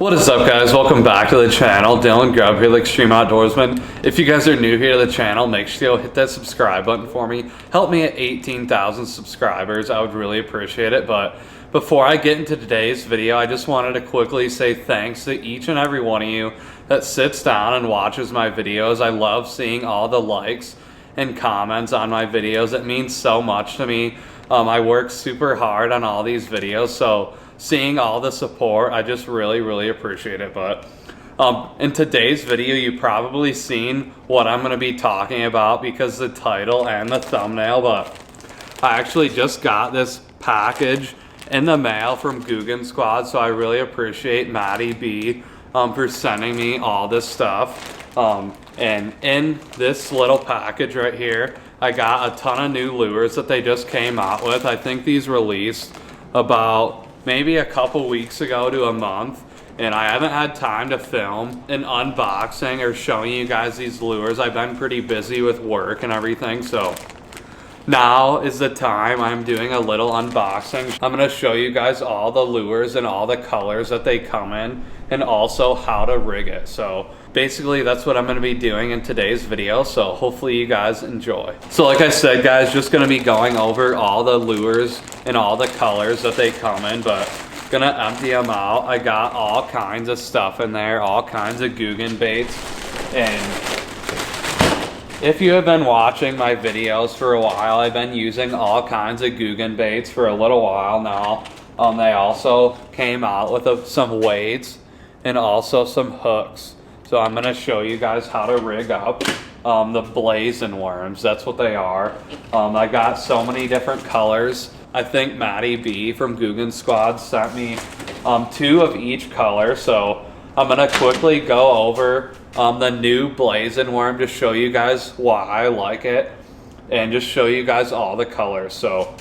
What is up, guys? Welcome back to the channel. Dylan Grubb here, the Extreme.Outdoorsmen. If you guys are new here to the channel, make sure you hit that subscribe button for me. Help me at 18,000 subscribers. I would really appreciate it. But before I get into today's video, I just wanted to quickly say thanks to each and every one of you that sits down and watches my videos. I love seeing all the likes and comments on my videos. It means so much to me. I work super hard on all these videos, so seeing all the support, I just really appreciate it. But in today's video, you've probably seen what I'm going to be talking about because the title and the thumbnail, but I actually just got this package in the mail from Googan Squad, so I really appreciate Maddie B for sending me all this stuff. And in this little package right here, I got a ton of new lures that they just came out with. I think these released about maybe a couple weeks ago to a month, and I haven't had time to film an unboxing or showing you guys these lures. I've been pretty busy with work and everything, so now is the time. I'm doing a little unboxing. I'm going to show you guys all the lures and all the colors that they come in, and also how to rig it. So basically that's what I'm going to be doing in today's video, so hopefully you guys enjoy. So like I said, guys, just going to be going over all the lures and all the colors that they come in, but gonna empty them out. I got all kinds of stuff in there, all kinds of Googan baits. And if you have been watching my videos for a while, I've been using all kinds of Googan baits for a little while now. They also came out with some weights and also some hooks. So I'm going to show you guys how to rig up the Blazin Worms. That's what they are. I got so many different colors. I think Maddie B from Googan Squad sent me 2 of each color. So I'm going to quickly go over the new Blazin Worm to show you guys why I like it and just show you guys all the colors. So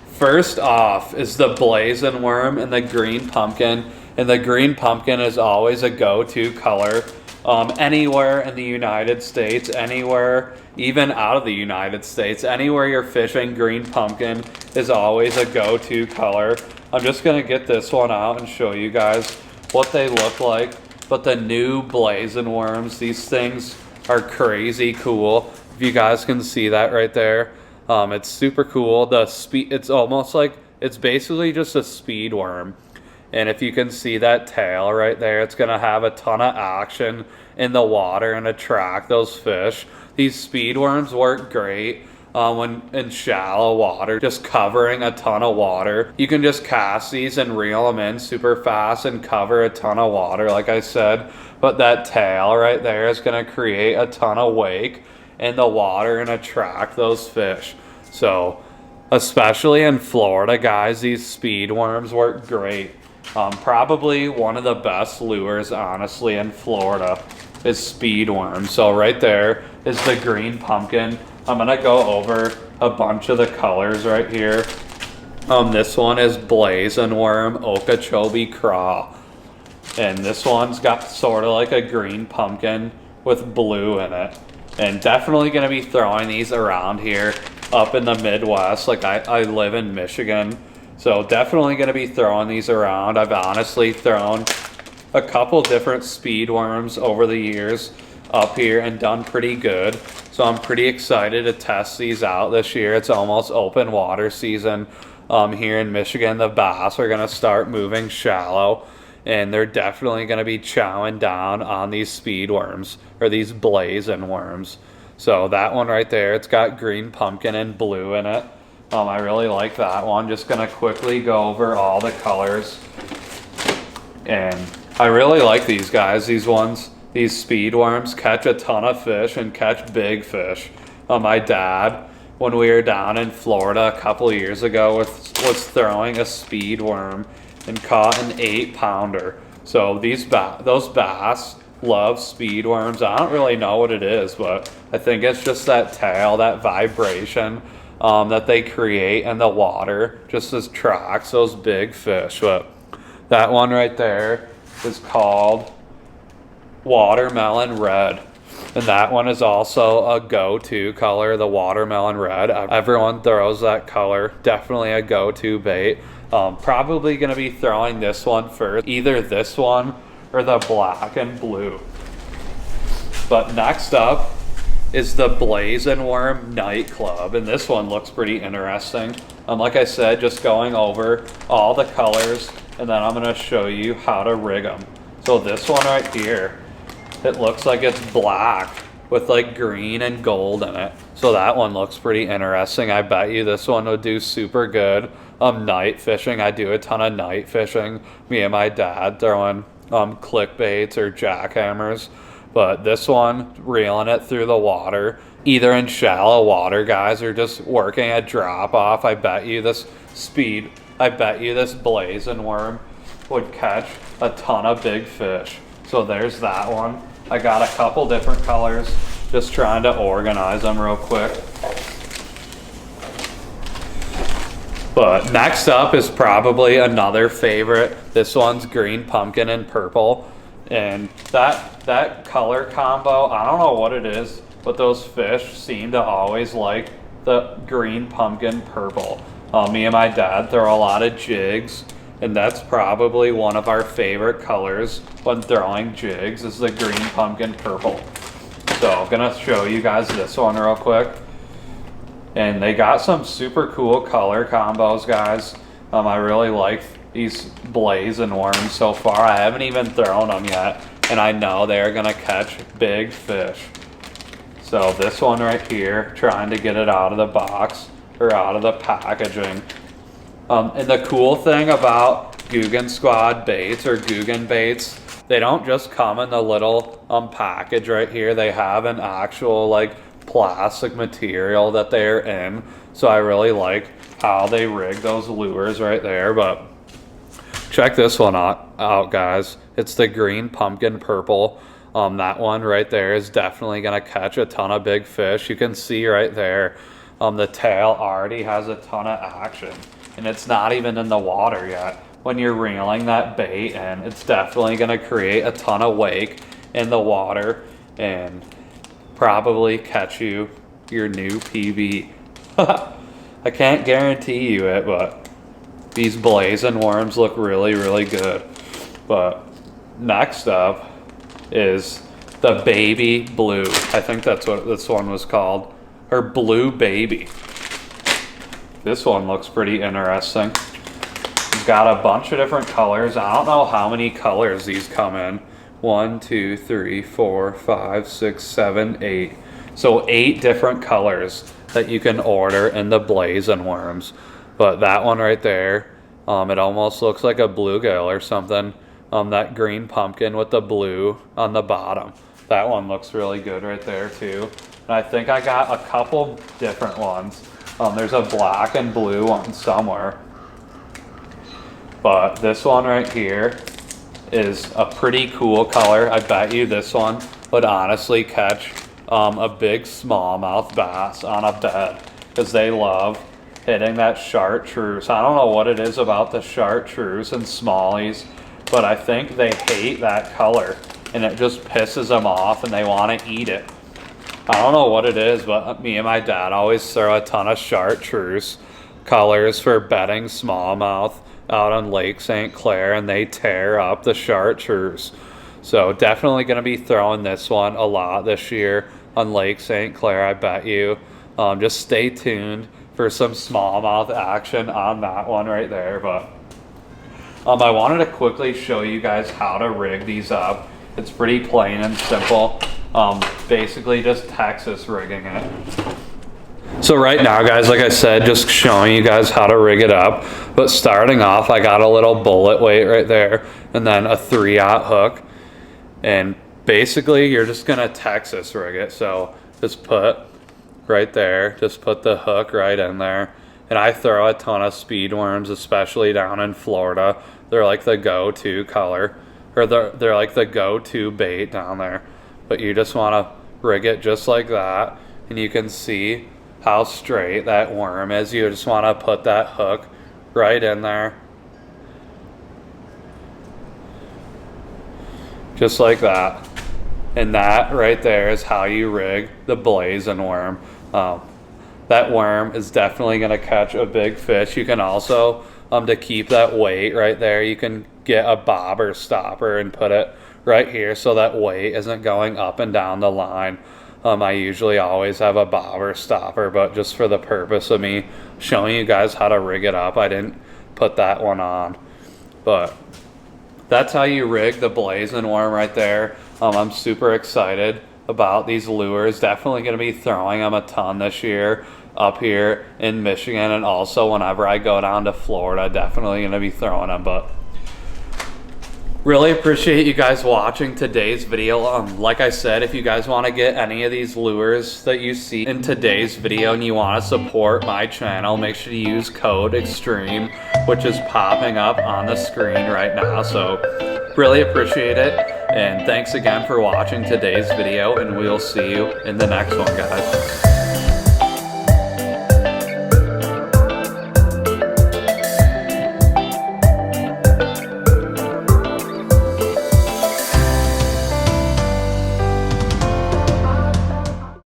first off is the Blazin Worm and the green pumpkin. And the green pumpkin is always a go-to color anywhere in the United States, anywhere, even out of the United States. Anywhere you're fishing, green pumpkin is always a go-to color. I'm just going to get this one out and show you guys what they look like. But the new Blazin Worms, these things are crazy cool. If you guys can see that right there, it's super cool. The speed, it's almost like, it's basically just a speed worm. And if you can see that tail right there, it's going to have a ton of action in the water and attract those fish. These speed worms work great when in shallow water, just covering a ton of water. You can just cast these and reel them in super fast and cover a ton of water, like I said. But that tail right there is going to create a ton of wake in the water and attract those fish. So especially in Florida, guys, these speed worms work great. Probably one of the best lures, honestly, in Florida is speed worms. So right there is the green pumpkin. I'm going to go over a bunch of the colors right here. This one is Blazin Worm Okeechobee Craw. And this one's got sort of like a green pumpkin with blue in it. And definitely going to be throwing these around here up in the Midwest. Like I live in Michigan. So definitely going to be throwing these around. I've honestly thrown a couple different speed worms over the years up here and done pretty good. So I'm pretty excited to test these out this year. It's almost open water season here in Michigan. The bass are going to start moving shallow, and they're definitely going to be chowing down on these speed worms, or these Blazin Worms. So that one right there, it's got green pumpkin and blue in it. I really like that one. Just going to quickly go over all the colors. And I really like these guys. These ones, these speed worms catch a ton of fish and catch big fish. My dad, when we were down in Florida a couple of years ago, was throwing a speed worm and caught an 8-pounder. So those bass love speed worms. I don't really know what it is, but I think it's just that tail, that vibration that they create in the water just attracts those big fish. But that one right there is called Watermelon Red, and that one is also a go-to color, the Watermelon Red. Everyone throws that color. Definitely a go-to bait. Probably gonna be throwing this one first, either this one or the black and blue. But next up is the Blazin Worm Nightclub, and this one looks pretty interesting. Like I said, just going over all the colors, and then I'm gonna show you how to rig them. So this one right here, it looks like it's black with like green and gold in it. So that one looks pretty interesting. I bet you this one would do super good night fishing. I do a ton of night fishing. Me and my dad throwing clickbaits or jackhammers. But this one, reeling it through the water, either in shallow water, guys, or just working a drop off. I bet you this Blazin Worm would catch a ton of big fish. So there's that one. I got a couple different colors, just trying to organize them real quick. But next up is probably another favorite. This one's green pumpkin and purple. And that color combo, I don't know what it is, but those fish seem to always like the green pumpkin purple. Me and my dad throw a lot of jigs, and that's probably one of our favorite colors when throwing jigs is the green pumpkin purple. So I'm gonna show you guys this one real quick. And they got some super cool color combos, guys. I really like these Blazin Worms so far. I haven't even thrown them yet, and I know they're gonna catch big fish. So this one right here, trying to get it out of the box or out of the packaging. And the cool thing about Googan Squad baits or Googan baits, they don't just come in the little package right here. They have an actual like plastic material that they're in. So I really like how they rig those lures right there. But check this one out, guys. It's the green pumpkin purple. That one right there is definitely gonna catch a ton of big fish. You can see right there, the tail already has a ton of action, and it's not even in the water yet. When you're reeling that bait in, it's definitely gonna create a ton of wake in the water and probably catch you your new PB. I can't guarantee you it, but these Blazin Worms look really, really good. But next up is the baby blue. I think that's what this one was called, or blue baby. This one looks pretty interesting. It's got a bunch of different colors. I don't know how many colors these come in. 1, 2, 3, 4, 5, 6, 7, 8. So 8 different colors that you can order in the Blazin Worms. But that one right there, it almost looks like a bluegill or something. That green pumpkin with the blue on the bottom. That one looks really good right there too. And I think I got a couple different ones. There's a black and blue one somewhere. But this one right here is a pretty cool color. I bet you this one would honestly catch a big smallmouth bass on a bed, because they love hitting that chartreuse. I don't know what it is about the chartreuse and smallies, but I think they hate that color and it just pisses them off and they want to eat it. I don't know what it is, but me and my dad always throw a ton of chartreuse colors for bedding smallmouth out on Lake St. Clair, and they tear up the chartreuse. So definitely going to be throwing this one a lot this year on Lake St. Clair, I bet you. Just stay tuned for some smallmouth action on that one right there. But I wanted to quickly show you guys how to rig these up. It's pretty plain and simple. Basically just Texas rigging it. So right now, guys, like I said, just showing you guys how to rig it up. But starting off, I got a little bullet weight right there, and then a 3/0 hook. And basically, you're just gonna Texas rig it. So just put right there, just put the hook right in there. And I throw a ton of speed worms, especially down in Florida. They're like the go-to color, or they're like the go-to bait down there. But you just wanna rig it just like that, and you can see how straight that worm is. You just want to put that hook right in there, just like that. And that right there is how you rig the Blazin Worm. That worm is definitely going to catch a big fish. You can also to keep that weight right there, you can get a bobber stopper and put it right here so that weight isn't going up and down the line. I usually always have a bobber stopper, but just for the purpose of me showing you guys how to rig it up, I didn't put that one on. But that's how you rig the Blazin Worm right there. I'm super excited about these lures. Definitely going to be throwing them a ton this year up here in Michigan, and also whenever I go down to Florida, definitely going to be throwing them. But really appreciate you guys watching today's video. Like I said, if you guys want to get any of these lures that you see in today's video and you want to support my channel, make sure to use code Extreme, which is popping up on the screen right now. So really appreciate it, and thanks again for watching today's video, and we'll see you in the next one, guys.